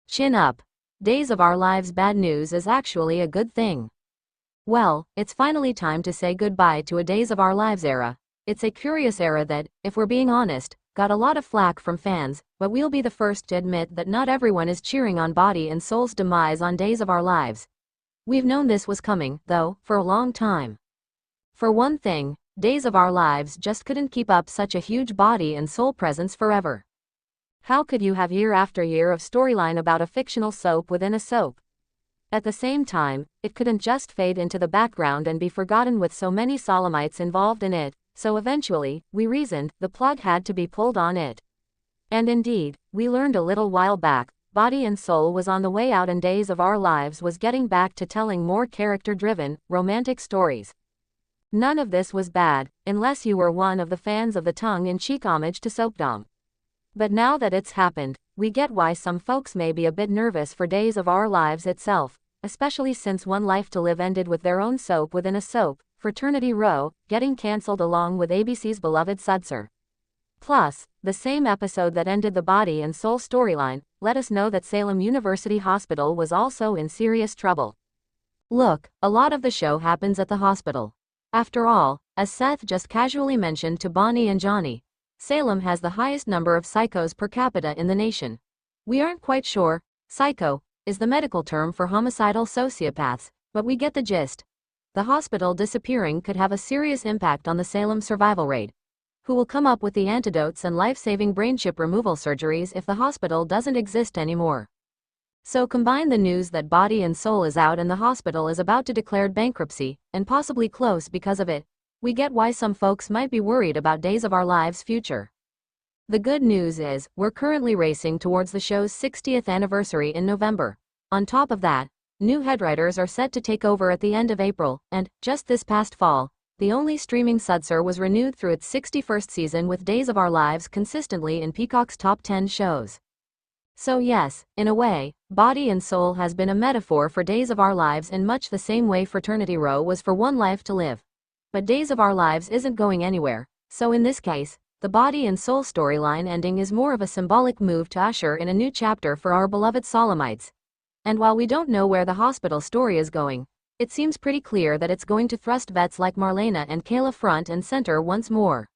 Chin up. Days of Our Lives bad news is actually a good thing. Well, it's finally time to say goodbye to a Days of Our Lives era. It's a curious era that, if we're being honest, got a lot of flack from fans, but we'll be the first to admit that not everyone is cheering on Body and Soul's demise on Days of Our Lives. We've known this was coming, though, for a long time. For one thing, Days of Our Lives just couldn't keep up such a huge Body and Soul presence forever. How could you have year after year of storyline about a fictional soap within a soap? At the same time, it couldn't just fade into the background and be forgotten with so many soulmates involved in it, so eventually, we reasoned, the plug had to be pulled on it. And indeed, we learned a little while back, Body and Soul was on the way out and Days of Our Lives was getting back to telling more character-driven, romantic stories. None of this was bad, unless you were one of the fans of the tongue-in-cheek homage to soapdom. But now that it's happened, we get why some folks may be a bit nervous for Days of Our Lives itself, especially since One Life to Live ended with their own soap within a soap, Fraternity Row, getting cancelled along with ABC's beloved Sudser. Plus, the same episode that ended the Body and Soul storyline, let us know that Salem University Hospital was also in serious trouble. Look, a lot of the show happens at the hospital. After all, as Seth just casually mentioned to Bonnie and Johnny, Salem has the highest number of psychos per capita in the nation. We aren't quite sure, psycho is the medical term for homicidal sociopaths, but we get the gist. The hospital disappearing could have a serious impact on the Salem survival rate. Who will come up with the antidotes and life-saving brain chip removal surgeries if the hospital doesn't exist anymore? So combine the news that Body and Soul is out and the hospital is about to declare bankruptcy, and possibly close because of it. We get why some folks might be worried about Days of Our Lives' future. The good news is, we're currently racing towards the show's 60th anniversary in November. On top of that, new headwriters are set to take over at the end of April, and, just this past fall, the only streaming Sudser was renewed through its 61st season with Days of Our Lives consistently in Peacock's top 10 shows. So yes, in a way, Body and Soul has been a metaphor for Days of Our Lives in much the same way Fraternity Row was for One Life to Live. But Days of Our Lives isn't going anywhere, so in this case, the Body and Soul storyline ending is more of a symbolic move to usher in a new chapter for our beloved Solemites. And while we don't know where the hospital story is going, it seems pretty clear that it's going to thrust vets like Marlena and Kayla front and center once more.